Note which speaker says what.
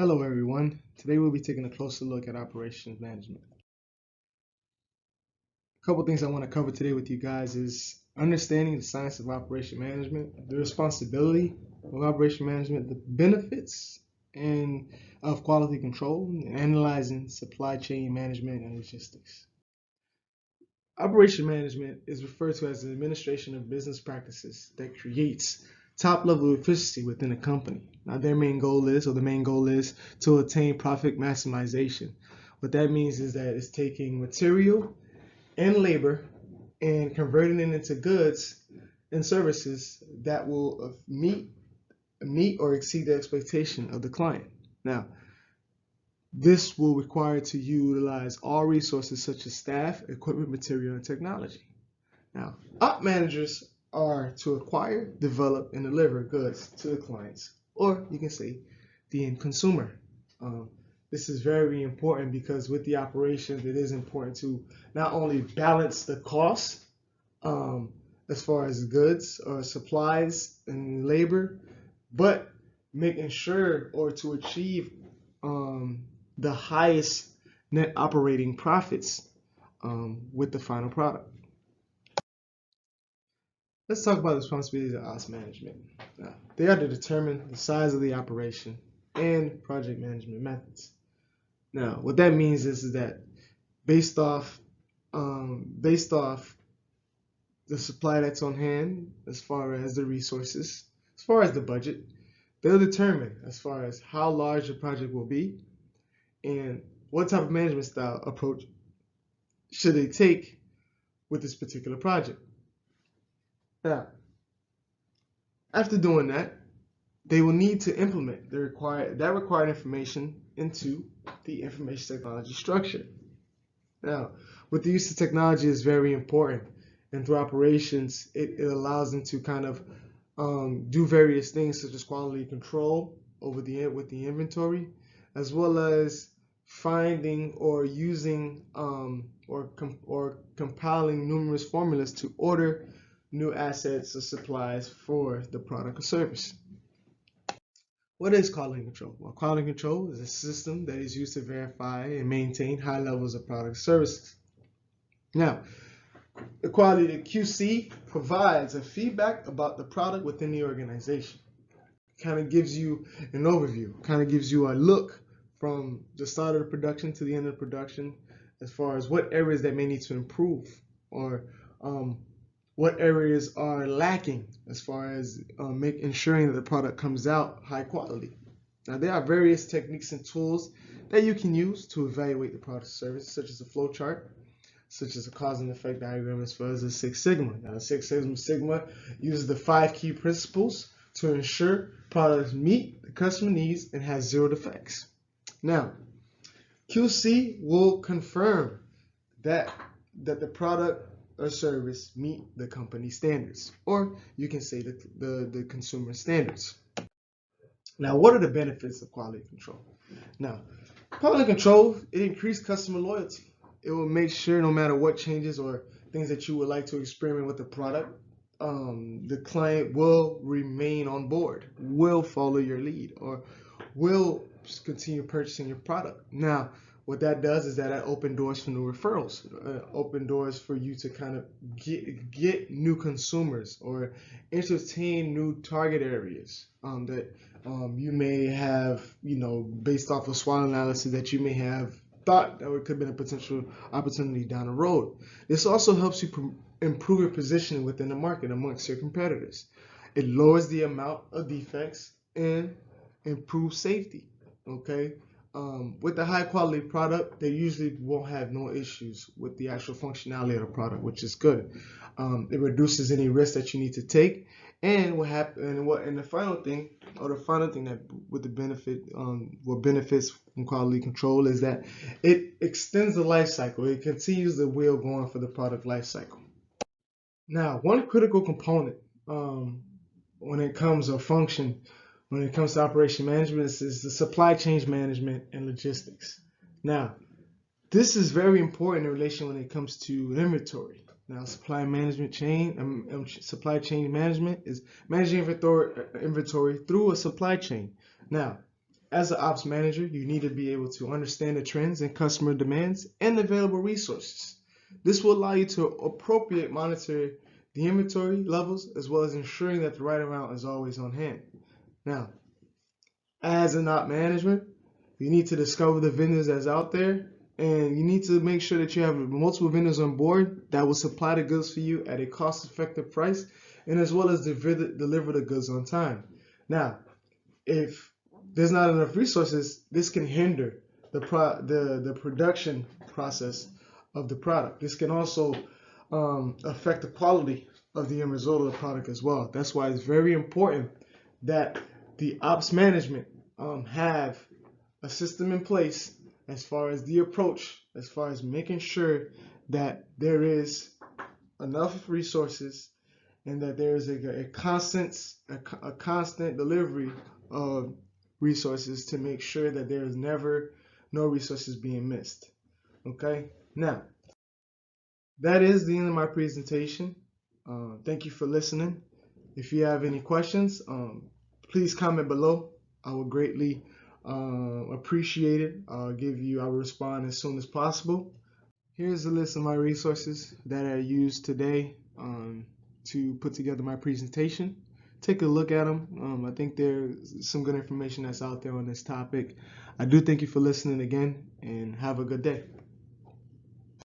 Speaker 1: Hello everyone. Today we'll be taking a closer look at operations management. A couple things I want to cover today with you guys is understanding the science of operation management, the responsibility of operation management, the benefits and of quality control, and analyzing supply chain management and logistics. Operation management is referred to as the administration of business practices that creates top level efficiency within a company. Now, the main goal is to attain profit maximization. What that means is that it's taking material and labor and converting it into goods and services that will meet or exceed the expectation of the client. Now, this will require to utilize all resources such as staff, equipment, material, and technology. Now, op managers are to acquire, develop, and deliver goods to the clients, or you can say the end consumer. This is very important because with the operations, it is important to not only balance the cost as far as goods or supplies and labor, but making sure or to achieve the highest net operating profits with the final product. Let's talk about the responsibilities of ops management. They are to determine the size of the operation and project management methods. Now, what that means is that based off the supply that's on hand, as far as the resources, as far as the budget, they'll determine as far as how large the project will be and what type of management style approach should they take with this particular project. Now, after doing that, they will need to implement the required information into the information technology structure. Now, with the use of technology is very important, and through operations, it allows them to kind of do various things such as quality control with the inventory, as well as finding or using or compiling numerous formulas to order new assets or supplies for the product or service. What is quality control? Well, quality control is a system that is used to verify and maintain high levels of product services. Now, the quality QC provides a feedback about the product within the organization. It kind of gives you an overview, kind of gives you a look from the start of the production to the end of the production as far as what areas that may need to improve or what areas are lacking as far as ensuring that the product comes out high quality. Now, there are various techniques and tools that you can use to evaluate the product or service, such as a flow chart, such as a cause and effect diagram, as well as a Six Sigma. Now, the Six Sigma uses the 5 key principles to ensure products meet the customer needs and has 0 defects. Now, QC will confirm that the product or service meet the company standards, or you can say the consumer standards. Now, what are the benefits of quality control? Now, quality control, it increases customer loyalty. It will make sure no matter what changes or things that you would like to experiment with the product, the client will remain on board, will follow your lead, or will continue purchasing your product. Now, what that does is that open doors for new referrals, open doors for you to kind of get new consumers or entertain new target areas that you may have, based off of SWOT analysis that you may have thought that could have been a potential opportunity down the road. This also helps you improve your positioning within the market amongst your competitors. It lowers the amount of defects and improves safety. Okay. With the high quality product, they usually won't have no issues with the actual functionality of the product, which is good. It reduces any risk that you need to take. And the final thing that with the benefit, what benefits from quality control is that it extends the life cycle. It continues the wheel going for the product life cycle. Now, one critical component when it comes to operation management is the supply chain management and logistics. Now, this is very important in relation when it comes to inventory. Now, supply chain management is managing inventory through a supply chain. Now, as an ops manager, you need to be able to understand the trends and customer demands and available resources. This will allow you to appropriate monitor the inventory levels as well as ensuring that the right amount is always on hand. Now, as an op management, you need to discover the vendors that's out there, and you need to make sure that you have multiple vendors on board that will supply the goods for you at a cost-effective price, and as well as deliver the goods on time. Now, if there's not enough resources, this can hinder the production process of the product. This can also affect the quality of the end result of the product as well. That's why it's very important that the ops management have a system in place as far as the approach, as far as making sure that there is enough resources and that there is a constant delivery of resources to make sure that there is never no resources being missed. Okay, now that is the end of my presentation. Thank you for listening. If you have any questions, please comment below. I would greatly appreciate it. I will respond as soon as possible. Here's a list of my resources that I used today to put together my presentation. Take a look at them. I think there's some good information that's out there on this topic. I do thank you for listening again, and have a good day.